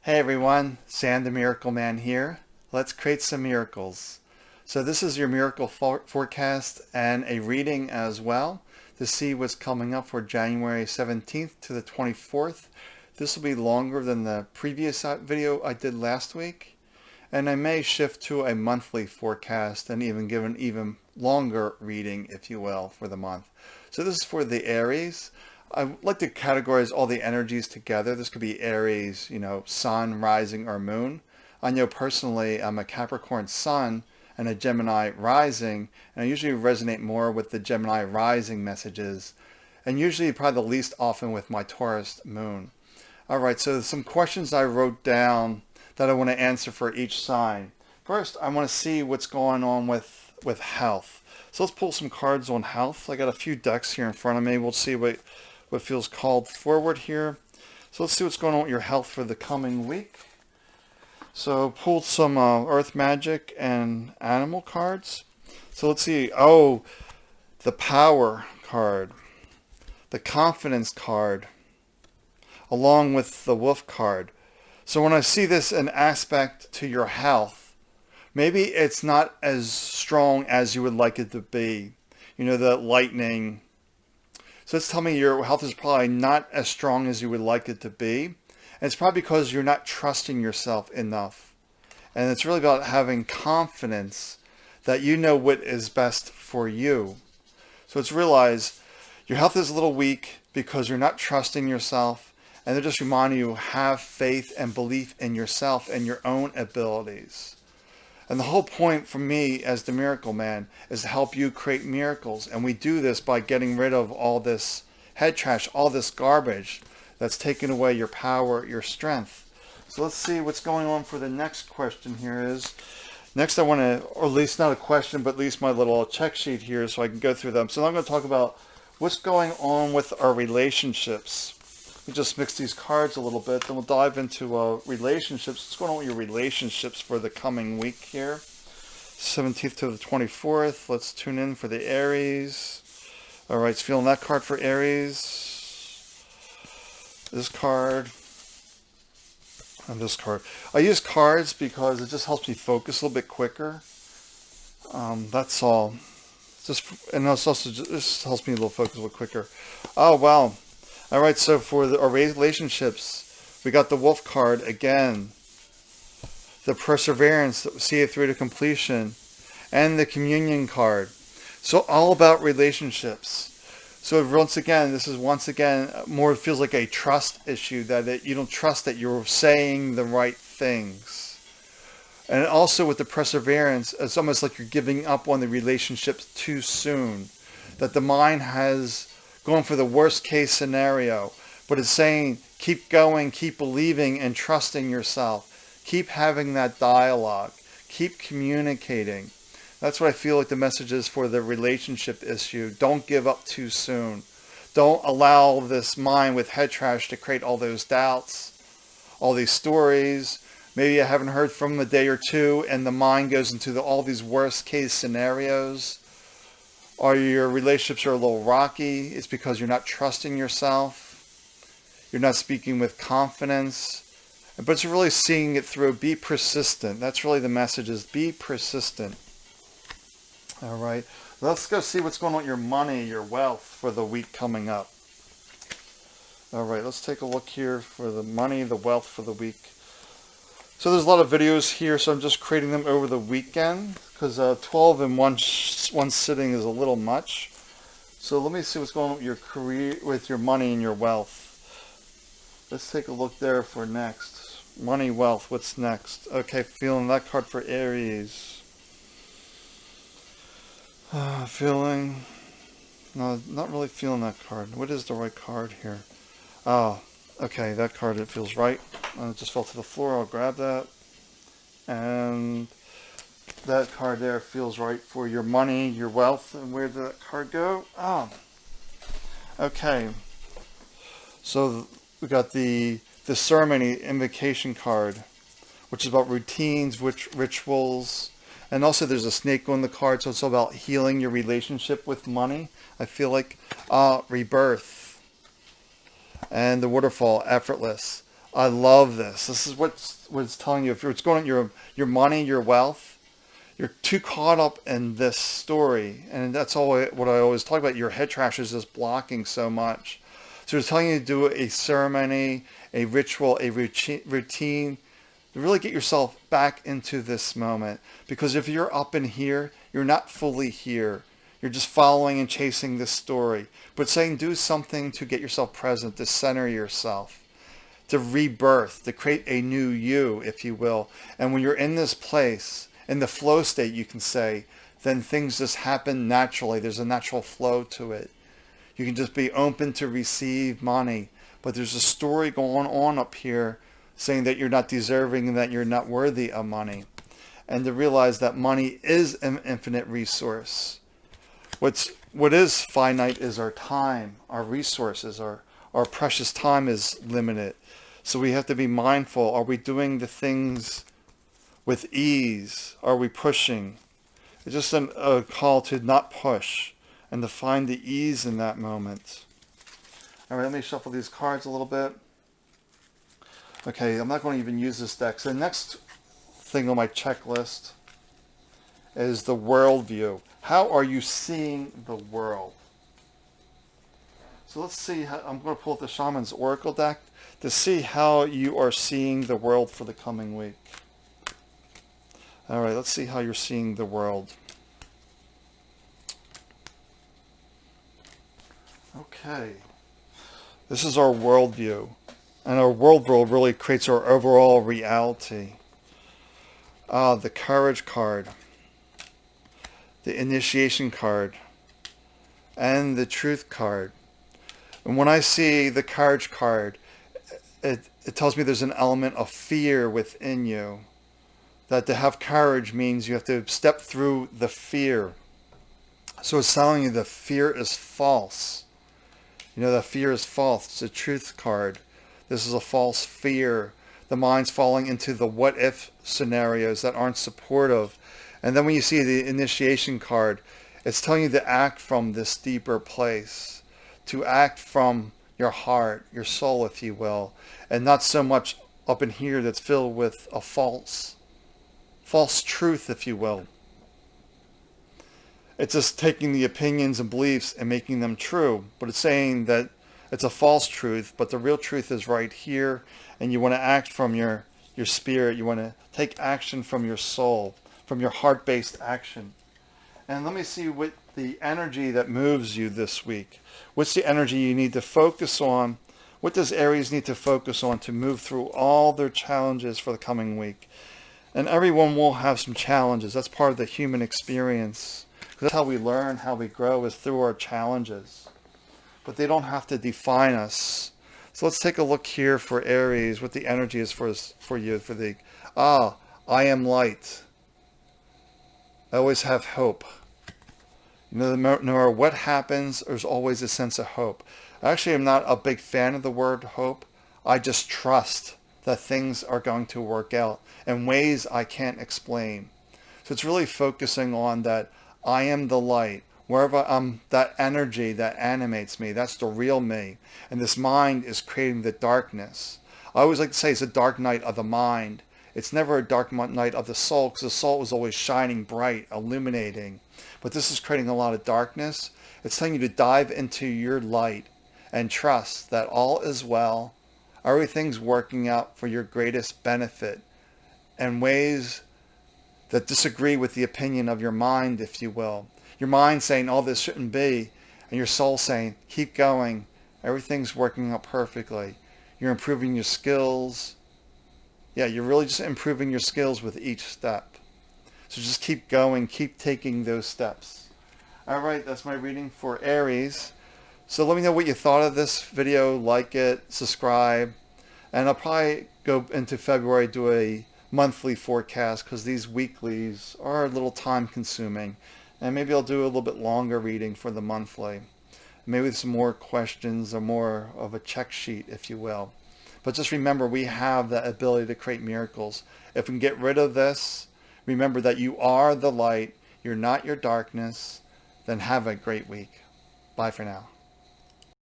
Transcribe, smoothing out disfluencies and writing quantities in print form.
Hey everyone, Sam the Miracle Man here. Let's create some miracles. So this is your miracle forecast and a reading as well to see what's coming up for January 17th to the 24th. This will be longer than the previous video I did last week, and I may shift to a monthly forecast and even give an even longer reading, if you will, for the month. So this is for the Aries. I like to categorize all the energies together. This could be Aries, sun, rising, or moon. I know personally I'm a Capricorn sun and a Gemini rising, and I usually resonate more with the Gemini rising messages, and usually probably the least often with my Taurus moon. All right, so some questions I wrote down that I want to answer for each sign. First, I want to see what's going on with health. So let's pull some cards on health. I got a few decks here in front of me. We'll see what feels called forward here. So let's see what's going on with your health for the coming week. So pulled some Earth Magic and Animal cards. So let's see. Oh, the Power card, the Confidence card, along with the Wolf card. So when I see this in aspect to your health, maybe it's not as strong as you would like it to be. The lightning. So it's telling me your health is probably not as strong as you would like it to be. And it's probably because you're not trusting yourself enough. And it's really about having confidence that you know what is best for you. So it's realize your health is a little weak because you're not trusting yourself. And they're just reminding you, have faith and belief in yourself and your own abilities. And the whole point for me as the Miracle Man is to help you create miracles. And we do this by getting rid of all this head trash, all this garbage that's taking away your power, your strength. So let's see what's going on for the next question here is. Next I want to, or at least not a question, but at least my little check sheet here so I can go through them. So I'm going to talk about what's going on with our relationships. We just mix these cards a little bit, then we'll dive into relationships. What's going on with your relationships for the coming week here? 17th to the 24th. Let's tune in for the Aries. All right, feeling that card for Aries. This card. And this card. I use cards because it just helps me focus a little bit quicker. That's all. And it's also just helps me a little focus a little quicker. Oh, wow. All right, so for our relationships, we got the Wolf card again, the Perseverance, see it through to completion, and the Communion card. So all about relationships. So once again, this is more feels like a trust issue, that you don't trust that you're saying the right things. And also with the Perseverance, it's almost like you're giving up on the relationships too soon, that the mind has going for the worst case scenario, but it's saying keep going, keep believing and trusting yourself. Keep having that dialogue. Keep communicating. That's what I feel like the message is for the relationship issue. Don't give up too soon. Don't allow this mind with head trash to create all those doubts, all these stories. Maybe you haven't heard from them a day or two and the mind goes into all these worst case scenarios. Or your relationships are a little rocky. It's because you're not trusting yourself. You're not speaking with confidence. But it's really seeing it through. Be persistent. That's really the message is be persistent. All right. Let's go see what's going on with your money, your wealth for the week coming up. All right. Let's take a look here for the money, the wealth for the week. So there's a lot of videos here, so I'm just creating them over the weekend because 12 in one sitting is a little much. So let me see what's going on with your career, with your money and your wealth. Let's take a look there for next. Money, wealth, what's next? Okay, feeling that card for Aries. No, not really feeling that card. What is the right card here? Oh, okay, that card, it feels right. It just fell to the floor. I'll grab that. And that card there feels right for your money, your wealth. And where did that card go? Oh, okay. So we got the ceremony invocation card, which is about routines, rituals. And also there's a snake on the card, so it's all about healing your relationship with money. I feel like rebirth. And the waterfall, effortless. I love this. This is what it's telling you. If it's going on your money, your wealth, you're too caught up in this story. And that's what I always talk about. Your head trash is just blocking so much. So it's telling you to do a ceremony, a ritual, a routine to really get yourself back into this moment. Because if you're up in here, you're not fully here. You're just following and chasing this story. But saying do something to get yourself present, to center yourself, to rebirth, to create a new you, if you will. And when you're in this place, in the flow state, you can say, then things just happen naturally. There's a natural flow to it. You can just be open to receive money. But there's a story going on up here saying that you're not deserving and that you're not worthy of money. And to realize that money is an infinite resource. What is finite is our time, our resources, our precious time is limited. So we have to be mindful. Are we doing the things with ease? Are we pushing? It's just a call to not push and to find the ease in that moment. All right, let me shuffle these cards a little bit. Okay, I'm not going to even use this deck. So the next thing on my checklist is the worldview. How are you seeing the world? So let's see. I'm going to pull up the Shaman's Oracle deck to see how you are seeing the world for the coming week. All right, let's see how you're seeing the world. Okay. This is our worldview. And our worldview really creates our overall reality. The Courage card, the Initiation card, and the Truth card. And when I see the Courage card, it tells me there's an element of fear within you. That to have courage means you have to step through the fear. So it's telling you the fear is false. You know, the fear is false. It's a Truth card. This is a false fear. The mind's falling into the what if scenarios that aren't supportive. And then when you see the Initiation card, it's telling you to act from this deeper place. To act from your heart, your soul, if you will. And not so much up in here that's filled with a false truth, if you will. It's just taking the opinions and beliefs and making them true. But it's saying that it's a false truth, but the real truth is right here. And you want to act from your spirit. You want to take action from your soul, from your heart-based action. And let me see what the energy that moves you this week. What's the energy you need to focus on? What does Aries need to focus on to move through all their challenges for the coming week? And everyone will have some challenges. That's part of the human experience. That's how we learn, how we grow, is through our challenges. But they don't have to define us. So let's take a look here for Aries, what the energy is for you. For the, I am light. I always have hope. You know, no matter what happens, there's always a sense of hope. Actually, I'm not a big fan of the word hope. I just trust that things are going to work out in ways I can't explain. So it's really focusing on that I am the light. Wherever I'm, that energy that animates me, that's the real me. And this mind is creating the darkness. I always like to say it's a dark night of the mind. It's never a dark night of the soul, because the soul is always shining bright, illuminating. But this is creating a lot of darkness. It's telling you to dive into your light and trust that all is well. Everything's working out for your greatest benefit in ways that disagree with the opinion of your mind, if you will. Your mind saying, oh, this shouldn't be. And your soul saying, keep going. Everything's working out perfectly. You're improving your skills. Yeah, you're really just improving your skills with each step. So just keep going. Keep taking those steps. All right, that's my reading for Aries. So let me know what you thought of this video. Like it, subscribe. And I'll probably go into February, do a monthly forecast, because these weeklies are a little time consuming. And maybe I'll do a little bit longer reading for the monthly. Maybe with some more questions or more of a check sheet, if you will. But just remember, we have that ability to create miracles. If we can get rid of this, remember that you are the light. You're not your darkness. Then have a great week. Bye for now.